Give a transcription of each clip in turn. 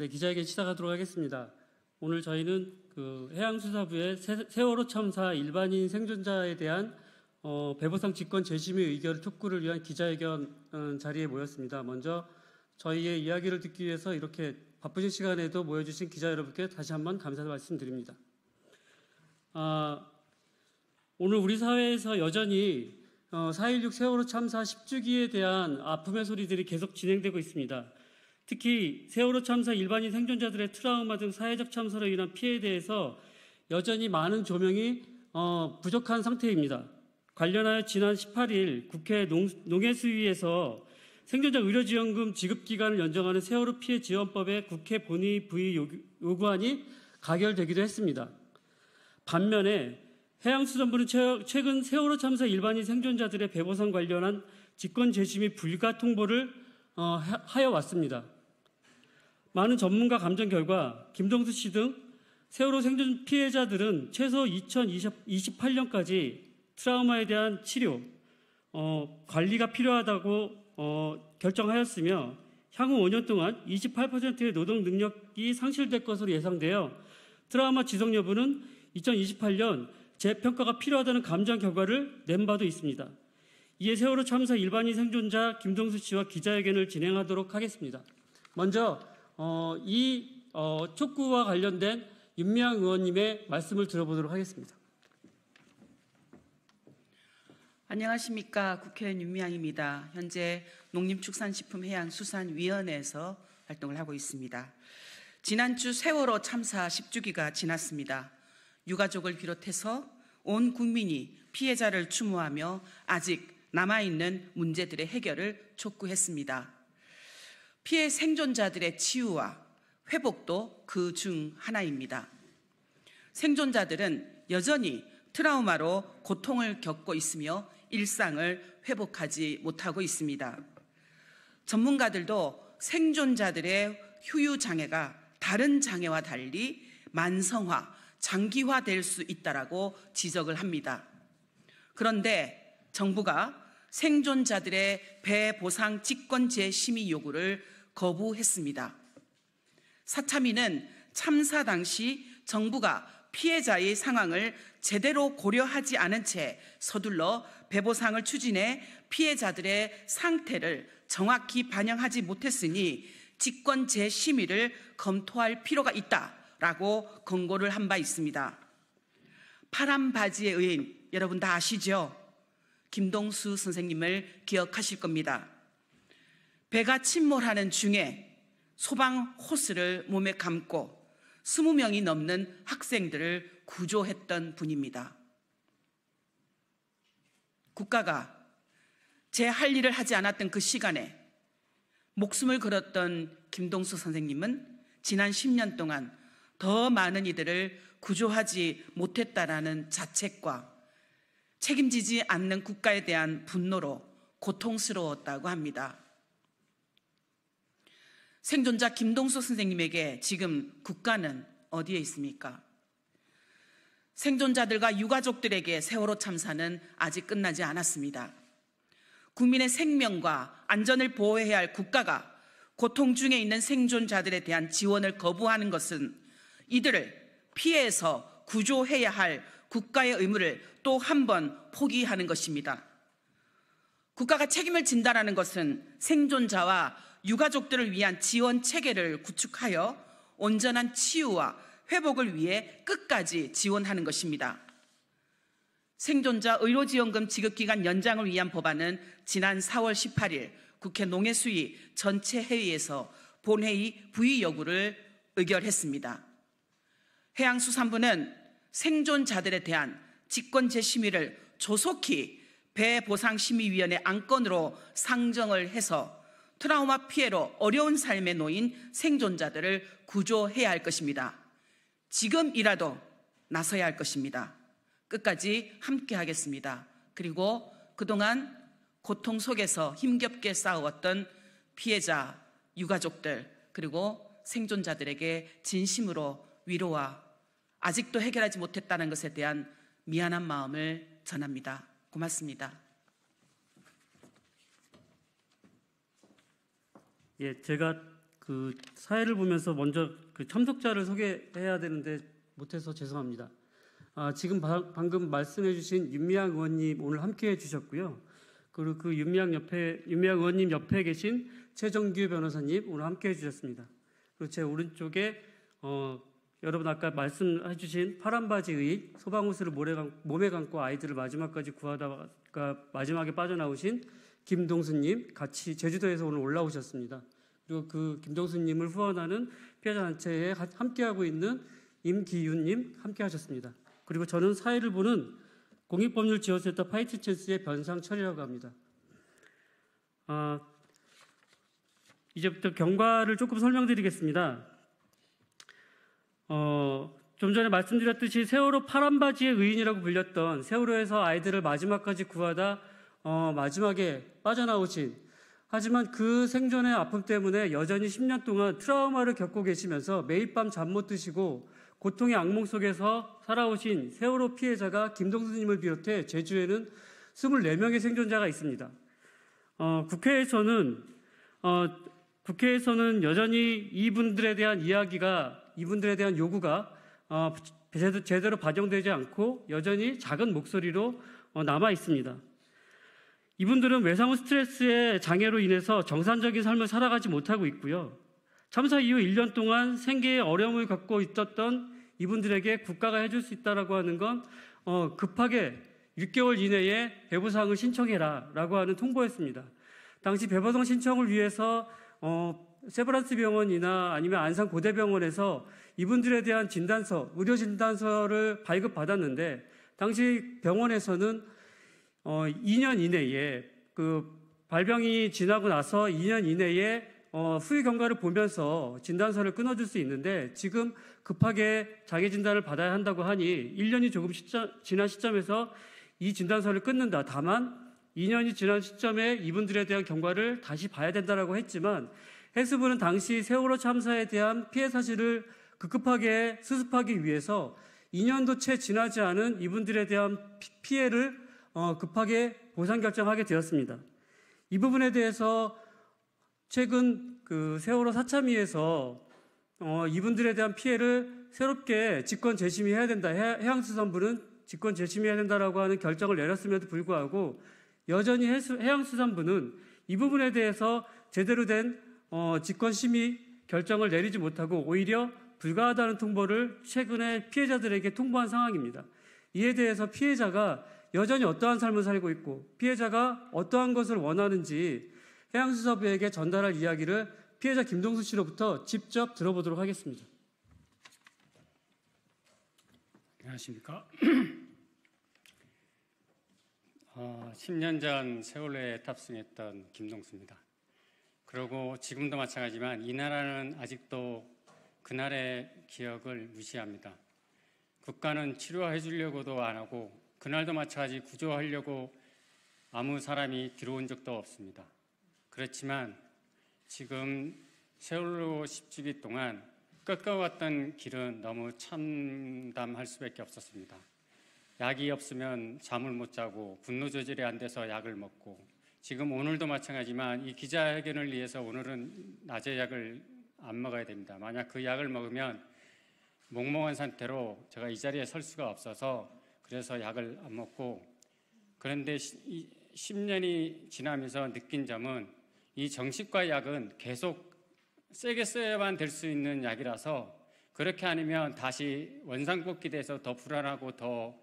네, 기자회견 시작하도록 하겠습니다. 오늘 저희는 해양수사부의 세월호 참사 일반인 생존자에 대한 배보상 직권 재심의 의결 촉구를 위한 기자회견 자리에 모였습니다. 먼저 저희의 이야기를 듣기 위해서 이렇게 바쁘신 시간에도 모여주신 기자 여러분께 다시 한번 감사의 말씀드립니다. 오늘 우리 사회에서 여전히 4.16 세월호 참사 10주기에 대한 아픔의 소리들이 계속 진행되고 있습니다. 특히 세월호 참사 일반인 생존자들의 트라우마 등 사회적 참사로 인한 피해에 대해서 여전히 많은 조명이 부족한 상태입니다. 관련하여 지난 18일 국회 농해수위에서 생존자 의료지원금 지급기간을 연장하는 세월호 피해 지원법의 국회 본회의 부의 요구안이 가결되기도 했습니다. 반면에 해양수산부는 최근 세월호 참사 일반인 생존자들의 배보상 관련한 직권 재심의 불가 통보를 하여 왔습니다. 많은 전문가 감정 결과 김동수 씨 등 세월호 생존 피해자들은 최소 2028년까지 트라우마에 대한 치료, 관리가 필요하다고 결정하였으며 향후 5년 동안 28%의 노동 능력이 상실될 것으로 예상되어 트라우마 지속 여부는 2028년 재평가가 필요하다는 감정 결과를 낸 바도 있습니다. 이에 세월호 참사 일반인 생존자 김동수 씨와 기자회견을 진행하도록 하겠습니다. 먼저 이 촉구와 관련된 윤미향 의원님의 말씀을 들어보도록 하겠습니다. 안녕하십니까. 국회의원 윤미향입니다. 현재 농림축산식품해양수산위원회에서 활동을 하고 있습니다. 지난주 세월호 참사 10주기가 지났습니다. 유가족을 비롯해서 온 국민이 피해자를 추모하며 아직 남아있는 문제들의 해결을 촉구했습니다. 피해 생존자들의 치유와 회복도 그 중 하나입니다. 생존자들은 여전히 트라우마로 고통을 겪고 있으며 일상을 회복하지 못하고 있습니다. 전문가들도 생존자들의 후유 장애가 다른 장애와 달리 만성화, 장기화될 수 있다라고 지적을 합니다. 그런데 정부가 생존자들의 배보상 직권 재심의 요구를 거부했습니다. 사참위는 참사 당시 정부가 피해자의 상황을 제대로 고려하지 않은 채 서둘러 배보상을 추진해 피해자들의 상태를 정확히 반영하지 못했으니 직권 재심의를 검토할 필요가 있다라고 권고를 한 바 있습니다. 파란 바지의 의인 여러분 다 아시죠? 김동수 선생님을 기억하실 겁니다. 배가 침몰하는 중에 소방 호스를 몸에 감고 20명이 넘는 학생들을 구조했던 분입니다. 국가가 제 할 일을 하지 않았던 그 시간에 목숨을 걸었던 김동수 선생님은 지난 10년 동안 더 많은 이들을 구조하지 못했다라는 자책과 책임지지 않는 국가에 대한 분노로 고통스러웠다고 합니다. 생존자 김동수 선생님에게 지금 국가는 어디에 있습니까? 생존자들과 유가족들에게 세월호 참사는 아직 끝나지 않았습니다. 국민의 생명과 안전을 보호해야 할 국가가 고통 중에 있는 생존자들에 대한 지원을 거부하는 것은 이들을 피해에서 구조해야 할 국가의 의무를 또 한 번 포기하는 것입니다. 국가가 책임을 진다라는 것은 생존자와 유가족들을 위한 지원 체계를 구축하여 온전한 치유와 회복을 위해 끝까지 지원하는 것입니다. 생존자 의료지원금 지급기간 연장을 위한 법안은 지난 4월 18일 국회 농해수위 전체 회의에서 본회의 부의 여부를 의결했습니다. 해양수산부는 생존자들에 대한 직권 재심의를 조속히 배보상심의위원회 안건으로 상정을 해서 트라우마 피해로 어려운 삶에 놓인 생존자들을 구조해야 할 것입니다. 지금이라도 나서야 할 것입니다. 끝까지 함께 하겠습니다. 그리고 그동안 고통 속에서 힘겹게 싸워왔던 피해자, 유가족들 그리고 생존자들에게 진심으로 위로와 아직도 해결하지 못했다는 것에 대한 미안한 마음을 전합니다. 고맙습니다. 예, 제가 그 사회를 보면서 먼저 그 참석자를 소개해야 되는데 못해서 죄송합니다. 지금 방금 말씀해주신 윤미향 의원님 오늘 함께해 주셨고요. 그리고 그 윤미향 의원님 옆에 계신 최정규 변호사님 오늘 함께해 주셨습니다. 그리고 제 오른쪽에 여러분 아까 말씀해 주신 파란 바지 의인, 소방호스를 몸에 감고 아이들을 마지막까지 구하다가 마지막에 빠져나오신 김동수님 같이 제주도에서 오늘 올라오셨습니다. 그리고 그 김동수님을 후원하는 피해자 단체에 함께하고 있는 임기윤님 함께하셨습니다. 그리고 저는 사회를 보는 공익법률지원센터 파이트 찬스의 변상철이라고 합니다. 이제부터 경과를 조금 설명드리겠습니다. 좀 전에 말씀드렸듯이 세월호 파란바지의 의인이라고 불렸던 세월호에서 아이들을 마지막까지 구하다 마지막에 빠져나오신, 하지만 그 생존의 아픔 때문에 여전히 10년 동안 트라우마를 겪고 계시면서 매일 밤 잠 못 드시고 고통의 악몽 속에서 살아오신 세월호 피해자가 김동수님을 비롯해 제주에는 24명의 생존자가 있습니다. 국회에서는 여전히 이분들에 대한 이분들에 대한 요구가 제대로 반영되지 않고 여전히 작은 목소리로 남아 있습니다. 이분들은 외상후 스트레스의 장애로 인해서 정상적인 삶을 살아가지 못하고 있고요. 참사 이후 1년 동안 생계에 어려움을 겪고 있었던 이분들에게 국가가 해줄 수 있다라고 하는 건 급하게 6개월 이내에 배부상을 신청해라 라고 하는 통보였습니다. 당시 배부상 신청을 위해서 세브란스 병원이나 아니면 안산고대병원에서 이분들에 대한 진단서, 의료 진단서를 발급받았는데 당시 병원에서는 2년 이내에 그 발병이 지나고 나서 2년 이내에 후유 경과를 보면서 진단서를 끊어줄 수 있는데 지금 급하게 자기 진단을 받아야 한다고 하니 1년이 조금 지난 시점에서 이 진단서를 끊는다. 다만 2년이 지난 시점에 이분들에 대한 경과를 다시 봐야 된다라고 했지만 해수부는 당시 세월호 참사에 대한 피해 사실을 급급하게 수습하기 위해서 2년도 채 지나지 않은 이분들에 대한 피해를 급하게 보상 결정하게 되었습니다. 이 부분에 대해서 최근 그 세월호 사참위에서 이분들에 대한 피해를 새롭게 직권 재심의해야 된다. 해양수산부는 직권 재심의해야 된다라고 하는 결정을 내렸음에도 불구하고 여전히 해양수산부는 이 부분에 대해서 제대로 된 직권 심의 결정을 내리지 못하고 오히려 불가하다는 통보를 최근에 피해자들에게 통보한 상황입니다. 이에 대해서 피해자가 여전히 어떠한 삶을 살고 있고 피해자가 어떠한 것을 원하는지 해양수산부에게 전달할 이야기를 피해자 김동수 씨로부터 직접 들어보도록 하겠습니다. 안녕하십니까. 10년 전 세월호에 탑승했던 김동수입니다. 그리고 지금도 마찬가지지만 이 나라는 아직도 그날의 기억을 무시합니다. 국가는 치료해 주려고도 안 하고 그날도 마찬가지 구조하려고 아무 사람이 들어온 적도 없습니다. 그렇지만 지금 세월호 10주기 동안 꺾어왔던 길은 너무 참담할 수밖에 없었습니다. 약이 없으면 잠을 못 자고 분노 조절이 안 돼서 약을 먹고 지금 오늘도 마찬가지지만 이 기자회견을 위해서 오늘은 낮에 약을 안 먹어야 됩니다. 만약 그 약을 먹으면 몽롱한 상태로 제가 이 자리에 설 수가 없어서 그래서 약을 안 먹고 그런데 10년이 지나면서 느낀 점은 이 정신과 약은 계속 세게 써야만 될 수 있는 약이라서 그렇게 아니면 다시 원상복귀돼서 더 불안하고 더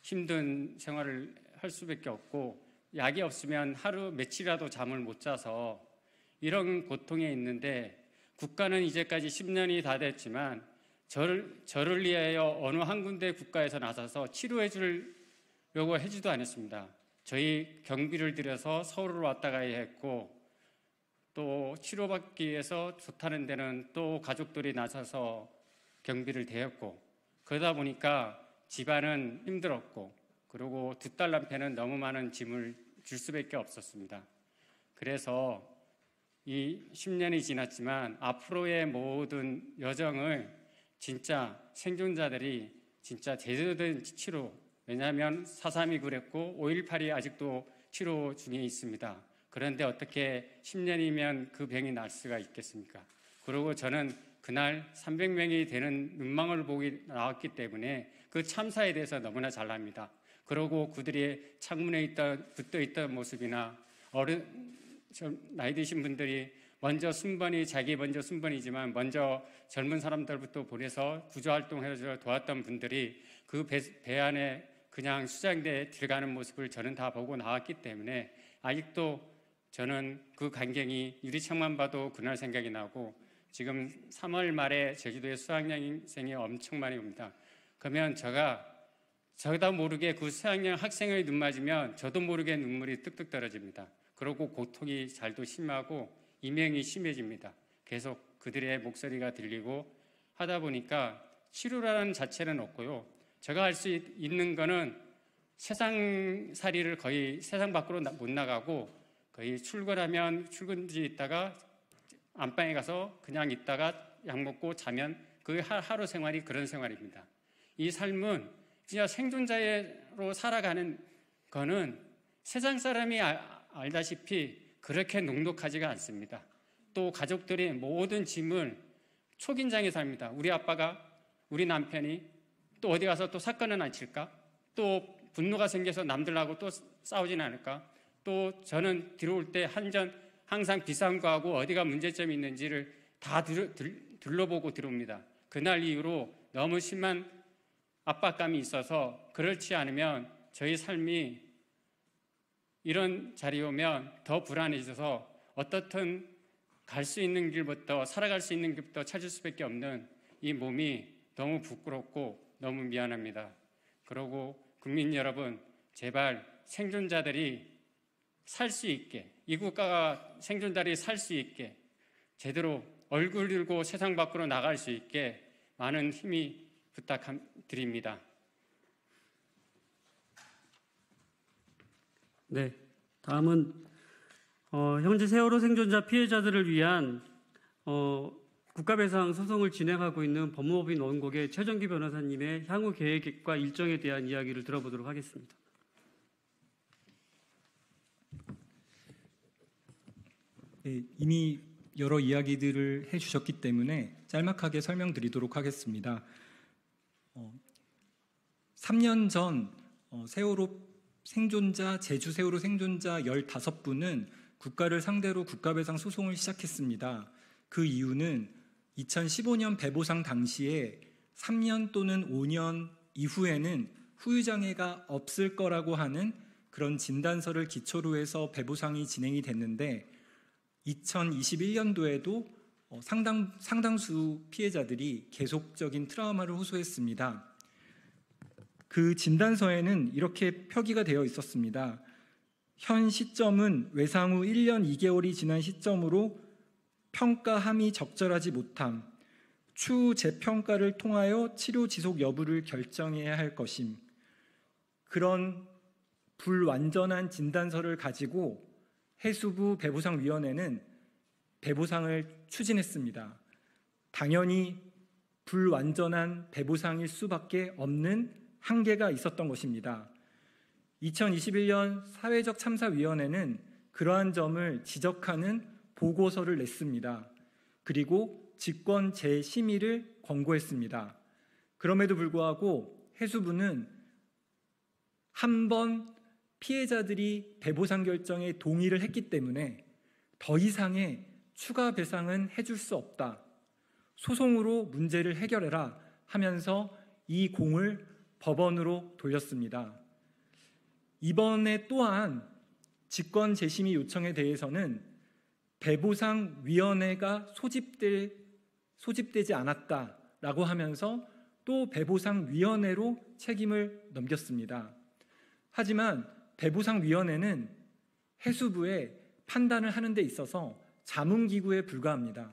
힘든 생활을 할 수밖에 없고 약이 없으면 하루 며칠이라도 잠을 못 자서 이런 고통에 있는데 국가는 이제까지 10년이 다 됐지만 저를 위하여 어느 한 군데 국가에서 나서서 치료해 주려고 해주도 않았습니다. 저희 경비를 들여서 서울로 왔다 가야 했고 또 치료받기 위해서 좋다는 데는 또 가족들이 나서서 경비를 대었고 그러다 보니까 집안은 힘들었고 그리고 두 딸 남편은 너무 많은 짐을 줄 수밖에 없었습니다. 그래서 이 10년이 지났지만 앞으로의 모든 여정을 진짜 생존자들이 진짜 제대로 된 치료, 왜냐하면 4.3이 그랬고 5.18이 아직도 치료 중에 있습니다. 그런데 어떻게 10년이면 그 병이 날 수가 있겠습니까? 그리고 저는 그날 300명이 되는 눈망울 보기 나왔기 때문에 그 참사에 대해서 너무나 잘 압니다. 그리고 그들이 창문에 붙어 있던 모습이나 나이 드신 분들이 자기 먼저 순번이지만 먼저 젊은 사람들부터 보내서 구조활동해서 도왔던 분들이 그 배 안에 그냥 수장대에 들어가는 모습을 저는 다 보고 나왔기 때문에 아직도 저는 그 광경이 유리창만 봐도 그날 생각이 나고, 지금 3월 말에 제주도에 수학여행생이 엄청 많이 옵니다. 그러면 저도 모르게 그 수학여행 학생의 눈 맞으면 저도 모르게 눈물이 뚝뚝 떨어집니다. 그리고 고통이 잘도 심하고 이명이 심해집니다. 계속 그들의 목소리가 들리고 하다 보니까 치료라는 자체는 없고요. 제가 할 수 있는 거는 세상살이를 거의 세상 밖으로 못 나가고, 거의 출근하면 출근지 있다가 안방에 가서 그냥 있다가 약 먹고 자면 그 하루 생활이 그런 생활입니다. 이 삶은 진짜 생존자로 살아가는 거는 세상 사람이 알다시피 그렇게 녹록하지가 않습니다. 또 가족들이 모든 짐을 초긴장에 삽니다. 우리 아빠가, 우리 남편이 또 어디 가서 또 사건은 안 칠까? 또 분노가 생겨서 남들하고 또 싸우진 않을까? 또 저는 들어올 때 항상 비상구하고 어디가 문제점이 있는지를 다 둘러보고 들어옵니다. 그날 이후로 너무 심한 압박감이 있어서, 그렇지 않으면 저희 삶이 이런 자리에 오면 더 불안해져서 어떻든 갈 수 있는 길부터, 살아갈 수 있는 길부터 찾을 수밖에 없는 이 몸이 너무 부끄럽고 너무 미안합니다. 그리고 국민 여러분, 제발 생존자들이 살 수 있게, 이 국가가 생존자들이 살 수 있게 제대로 얼굴 들고 세상 밖으로 나갈 수 있게 많은 힘이 부탁드립니다. 네, 다음은 현재 세월호 생존자 피해자들을 위한 국가배상 소송을 진행하고 있는 법무법인 원곡의 최정기 변호사님의 향후 계획과 일정에 대한 이야기를 들어보도록 하겠습니다. 네, 이미 여러 이야기들을 해주셨기 때문에 짤막하게 설명드리도록 하겠습니다. 3년 전 제주 세월호 생존자 15분은 국가를 상대로 국가배상 소송을 시작했습니다. 그 이유는 2015년 배보상 당시에 3년 또는 5년 이후에는 후유장애가 없을 거라고 하는 그런 진단서를 기초로 해서 배보상이 진행이 됐는데, 2021년도에도 상당수 피해자들이 계속적인 트라우마를 호소했습니다. 그 진단서에는 이렇게 표기가 되어 있었습니다. 현 시점은 외상 후 1년 2개월이 지난 시점으로 평가함이 적절하지 못함, 추후 재평가를 통하여 치료 지속 여부를 결정해야 할 것임. 그런 불완전한 진단서를 가지고 해수부 배보상위원회는 배보상을 추진했습니다. 당연히 불완전한 배보상일 수밖에 없는 한계가 있었던 것입니다. 2021년 사회적 참사위원회는 그러한 점을 지적하는 보고서를 냈습니다. 그리고 직권 재심의를 권고했습니다. 그럼에도 불구하고 해수부는 한 번 피해자들이 배보상 결정에 동의를 했기 때문에 더 이상의 추가 배상은 해줄 수 없다, 소송으로 문제를 해결해라 하면서 이 공을 법원으로 돌렸습니다. 이번에 또한 직권 재심의 요청에 대해서는 배보상위원회가 소집되지 않았다라고 하면서 또 배보상위원회로 책임을 넘겼습니다. 하지만 배보상위원회는 해수부의 판단을 하는 데 있어서 자문기구에 불과합니다.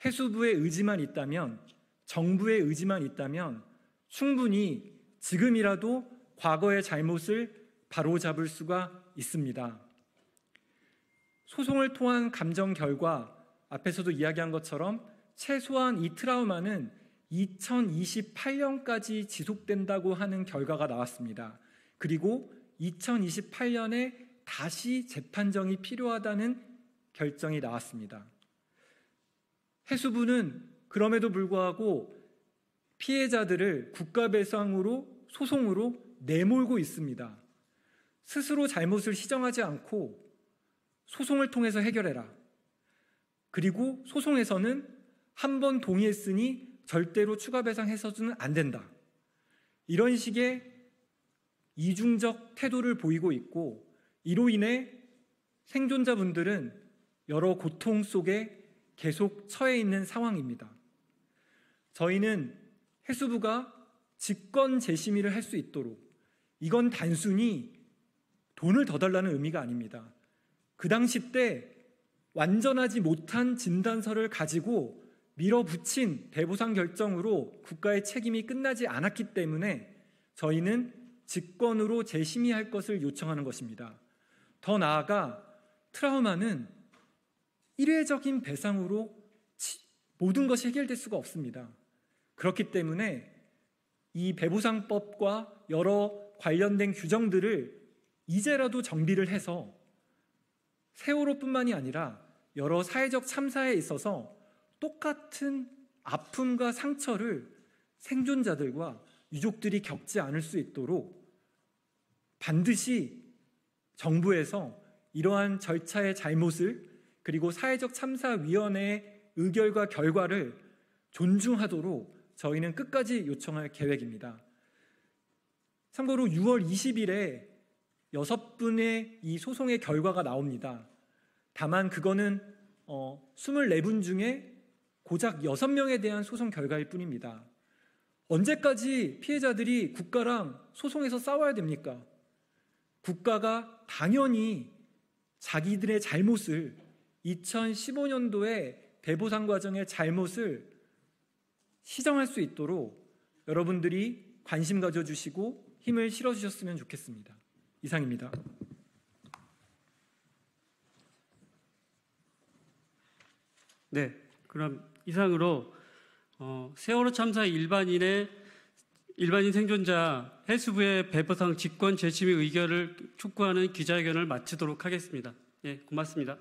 해수부의 의지만 있다면, 정부의 의지만 있다면 충분히 지금이라도 과거의 잘못을 바로잡을 수가 있습니다. 소송을 통한 감정 결과, 앞에서도 이야기한 것처럼 최소한 이 트라우마는 2028년까지 지속된다고 하는 결과가 나왔습니다. 그리고 2028년에 다시 재판정이 필요하다는 결정이 나왔습니다. 해수부는 그럼에도 불구하고 피해자들을 국가배상으로 소송으로 내몰고 있습니다. 스스로 잘못을 시정하지 않고 소송을 통해서 해결해라. 그리고 소송에서는 한 번 동의했으니 절대로 추가 배상해서는 안 된다. 이런 식의 이중적 태도를 보이고 있고, 이로 인해 생존자분들은 여러 고통 속에 계속 처해 있는 상황입니다. 저희는 해수부가 직권 재심의를 할 수 있도록, 이건 단순히 돈을 더 달라는 의미가 아닙니다. 그 당시 때 완전하지 못한 진단서를 가지고 밀어붙인 배보상 결정으로 국가의 책임이 끝나지 않았기 때문에 저희는 직권으로 재심의할 것을 요청하는 것입니다. 더 나아가 트라우마는 일회적인 배상으로 모든 것이 해결될 수가 없습니다. 그렇기 때문에 이 배보상법과 여러 관련된 규정들을 이제라도 정비를 해서 세월호뿐만이 아니라 여러 사회적 참사에 있어서 똑같은 아픔과 상처를 생존자들과 유족들이 겪지 않을 수 있도록 반드시 정부에서 이러한 절차의 잘못을, 그리고 사회적 참사위원회의 의결과 결과를 존중하도록 저희는 끝까지 요청할 계획입니다. 참고로 6월 20일에 6분의 이 소송의 결과가 나옵니다. 다만 그거는 24분 중에 고작 6명에 대한 소송 결과일 뿐입니다. 언제까지 피해자들이 국가랑 소송에서 싸워야 됩니까? 국가가 당연히 자기들의 잘못을, 2015년도에 배보상 과정의 잘못을 시정할 수 있도록 여러분들이 관심 가져주시고 힘을 실어주셨으면 좋겠습니다. 이상입니다. 네, 그럼 이상으로 세월호 참사 일반인 생존자 해수부의 배보상 직권 재심의 의결을 촉구하는 기자회견을 마치도록 하겠습니다. 예, 고맙습니다.